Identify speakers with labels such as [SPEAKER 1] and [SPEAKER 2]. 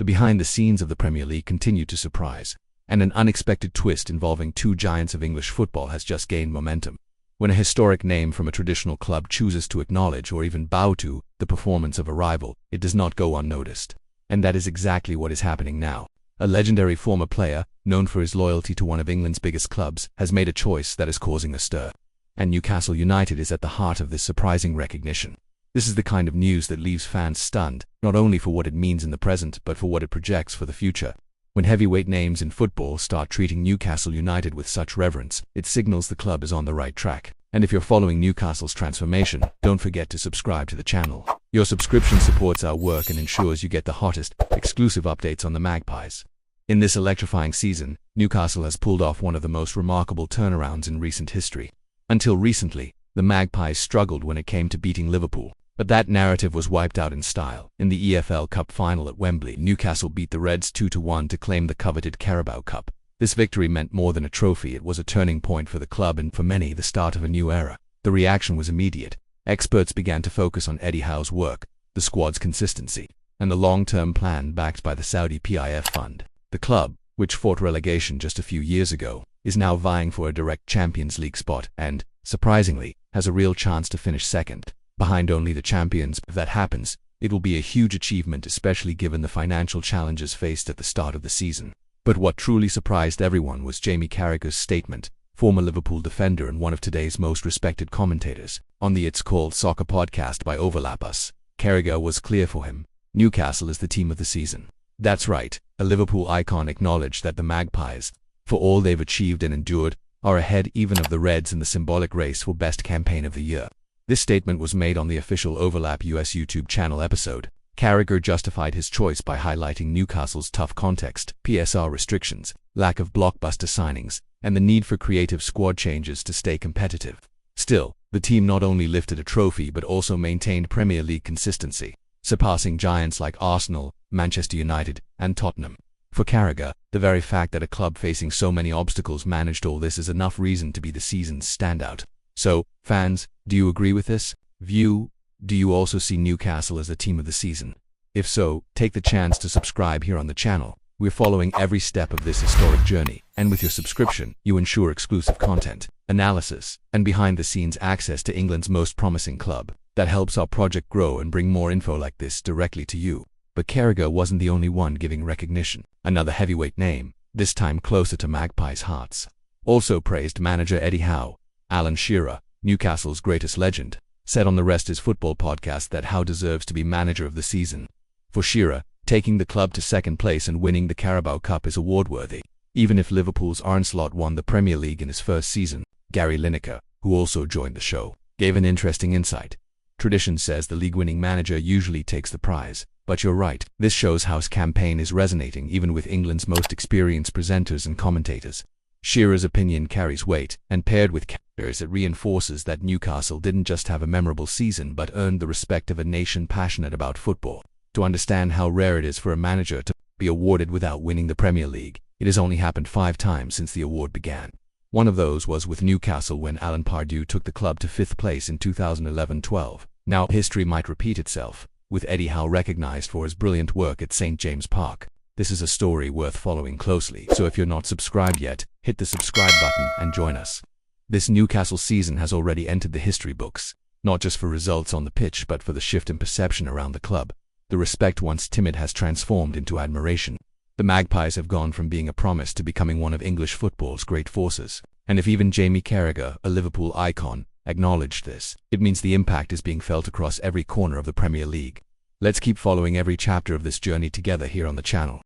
[SPEAKER 1] The behind-the-scenes of the Premier League continue to surprise, and an unexpected twist involving two giants of English football has just gained momentum. When a historic name from a traditional club chooses to acknowledge or even bow to the performance of a rival, it does not go unnoticed. And that is exactly what is happening now. A legendary former player, known for his loyalty to one of England's biggest clubs, has made a choice that is causing a stir. And Newcastle United is at the heart of this surprising recognition. This is the kind of news that leaves fans stunned, not only for what it means in the present, but for what it projects for the future. When heavyweight names in football start treating Newcastle United with such reverence, it signals the club is on the right track. And if you're following Newcastle's transformation, don't forget to subscribe to the channel. Your subscription supports our work and ensures you get the hottest, exclusive updates on the Magpies. In this electrifying season, Newcastle has pulled off one of the most remarkable turnarounds in recent history. Until recently, the Magpies struggled when it came to beating Liverpool. But that narrative was wiped out in style. In the EFL Cup final at Wembley, Newcastle beat the Reds 2-1 to claim the coveted Carabao Cup. This victory meant more than a trophy. It was a turning point for the club and, for many, the start of a new era. The reaction was immediate. Experts began to focus on Eddie Howe's work, the squad's consistency, and the long-term plan backed by the Saudi PIF fund. The club, which fought relegation just a few years ago, is now vying for a direct Champions League spot and, surprisingly, has a real chance to finish second, behind only the champions. If that happens, it will be a huge achievement, especially given the financial challenges faced at the start of the season. But what truly surprised everyone was Jamie Carragher's statement, former Liverpool defender and one of today's most respected commentators. On the It's Called Soccer podcast by Overlap Us, Carragher was clear for him: Newcastle is the team of the season. That's right, a Liverpool icon acknowledged that the Magpies, for all they've achieved and endured, are ahead even of the Reds in the symbolic race for Best Campaign of the Year. This statement was made on the official Overlap US YouTube channel episode. Carragher justified his choice by highlighting Newcastle's tough context, PSR restrictions, lack of blockbuster signings, and the need for creative squad changes to stay competitive. Still, the team not only lifted a trophy but also maintained Premier League consistency, surpassing giants like Arsenal, Manchester United, and Tottenham. For Carragher, the very fact that a club facing so many obstacles managed all this is enough reason to be the season's standout. So, fans, do you agree with this view? Do you also see Newcastle as the team of the season? If so, take the chance to subscribe here on the channel. We're following every step of this historic journey, and with your subscription, you ensure exclusive content, analysis, and behind-the-scenes access to England's most promising club. That helps our project grow and bring more info like this directly to you. But Carragher wasn't the only one giving recognition. Another heavyweight name, this time closer to Magpies' hearts, also praised manager Eddie Howe. Alan Shearer, Newcastle's greatest legend, said on the Rest Is Football podcast that Howe deserves to be manager of the season. For Shearer, taking the club to second place and winning the Carabao Cup is award-worthy, even if Liverpool's Arne Slot won the Premier League in his first season. Gary Lineker, who also joined the show, gave an interesting insight. Tradition says the league-winning manager usually takes the prize, but you're right, this shows Howe's campaign is resonating even with England's most experienced presenters and commentators. Shearer's opinion carries weight, and paired with Carragher's, it reinforces that Newcastle didn't just have a memorable season but earned the respect of a nation passionate about football. To understand how rare it is for a manager to be awarded without winning the Premier League, it has only happened 5 times since the award began. One of those was with Newcastle when Alan Pardew took the club to 5th place in 2011-12. Now history might repeat itself, with Eddie Howe recognized for his brilliant work at St. James Park. This is a story worth following closely, so if you're not subscribed yet, hit the subscribe button and join us. This Newcastle season has already entered the history books, not just for results on the pitch but for the shift in perception around the club. The respect once timid has transformed into admiration. The Magpies have gone from being a promise to becoming one of English football's great forces. And if even Jamie Carragher, a Liverpool icon, acknowledged this, it means the impact is being felt across every corner of the Premier League. Let's keep following every chapter of this journey together here on the channel.